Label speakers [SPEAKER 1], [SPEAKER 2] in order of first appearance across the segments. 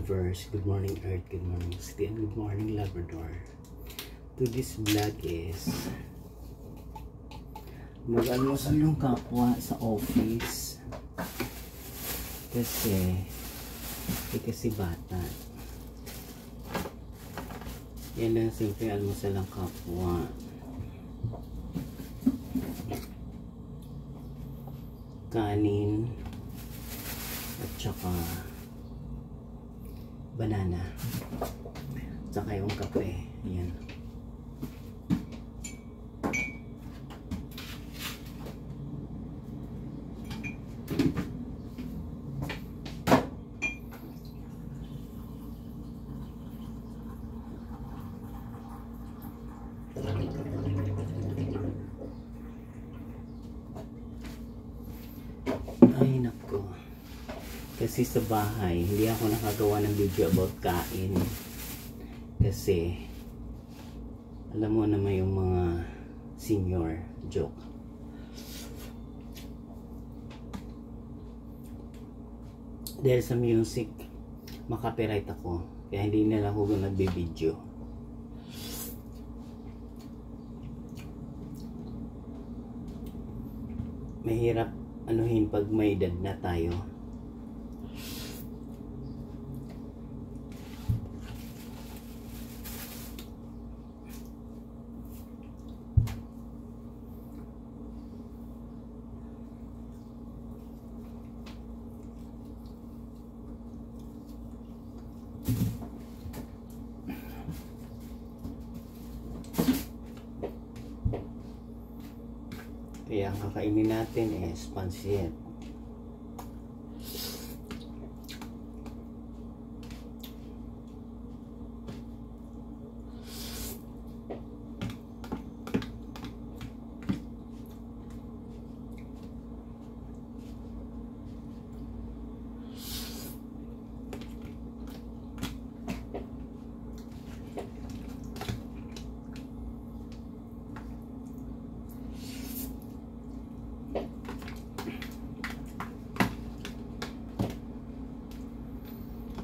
[SPEAKER 1] universe, good morning earth, good morning city, and good morning Labrador. Today's vlog is mag-almusal yung kapwa sa office kasi bata. Yan lang simple almusal ng kapwa. Kanin at saka banana, saka yung kape. Yan. Ay nako, kasi sa bahay hindi ako nakagawa ng video about kain kasi alam mo naman yung mga senior joke. Dahil sa music makapiright ako, kaya hindi na lang ako nagbe-video. Mahirap anuhin pag may edad na tayo. Kaya ang kakainin natin is pansit.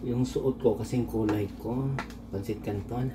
[SPEAKER 1] Yung suot ko kasing kulay ko, pansit canton.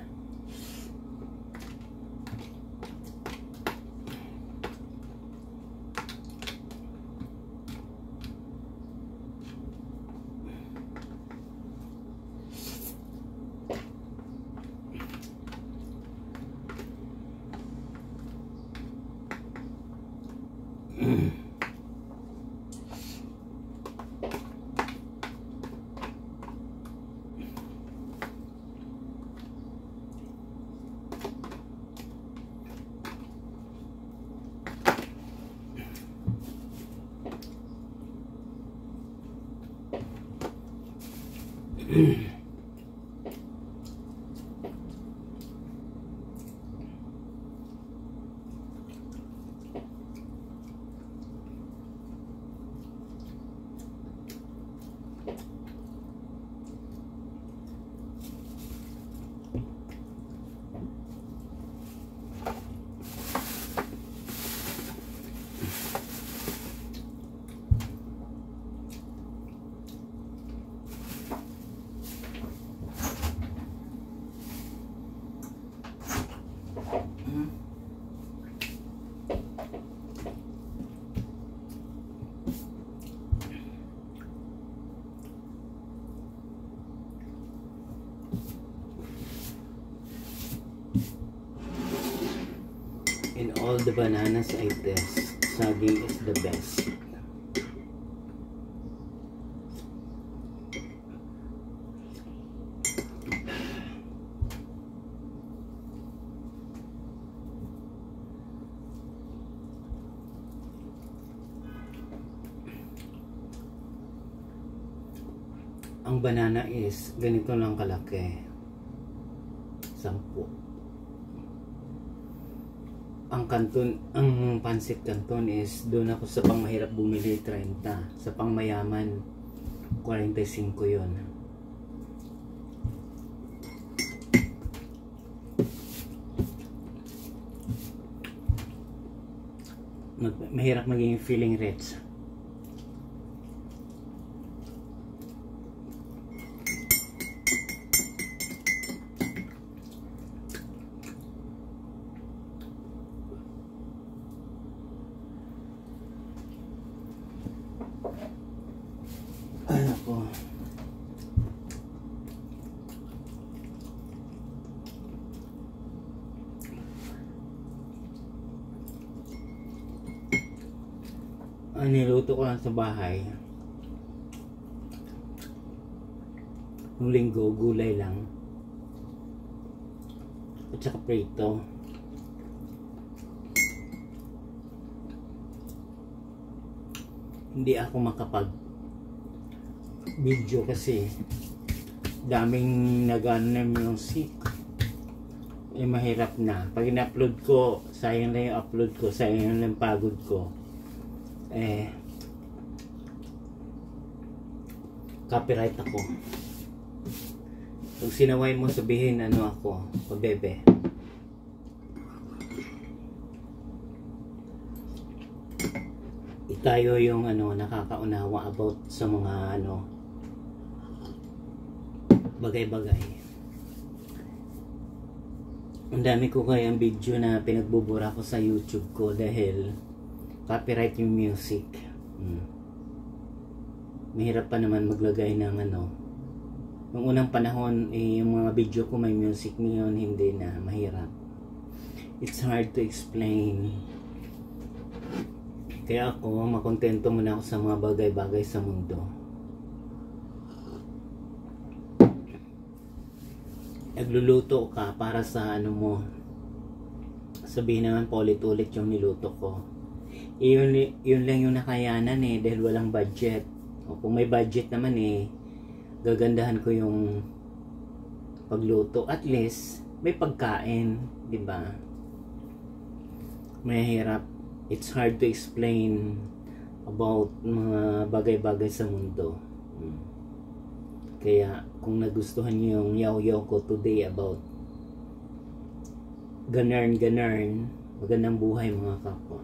[SPEAKER 1] In all the bananas I test, saging is the best. Ang banana is ganito lang kalaki, 10. Ang kanton, ang pansit canton is doon ako sa pangmahirap bumili 30, sa pangmayaman 45 yon. Mahirap maging feeling rich. niluto ko lang sa bahay. Nung linggo, gulay lang. At saka prito. Hindi ako makapag video kasi daming nagano na music. Mahirap na. Pag in-upload ko, sayang lang yung upload ko, sayang lang yung pagod ko. Copyright ako. Kung sinaway mo sabihin ano ako, pabebe. Tayo yung nakakaunawa about sa mga bagay-bagay. Ang dami ko kayang video na pinagbubura ko sa YouTube ko dahil copyright yung music. Mahirap pa naman maglagay ng Nung unang panahon, yung mga video ko may music, ngayon hindi na, mahirap. It's hard to explain. Kaya ako, makontento muna ako sa mga bagay-bagay sa mundo. Nagluluto ka para sa mo, sabihin naman paulit-ulit yung niluto ko. Yun lang yung nakayanan dahil walang budget. O kung may budget naman gagandahan ko yung pagluto. At least, may pagkain, di ba? Mahirap. It's hard to explain about mga bagay-bagay sa mundo. Kaya kung nagustuhan niyo yung yaw-yaw ko today about ganarn, magandang buhay mga kapwa.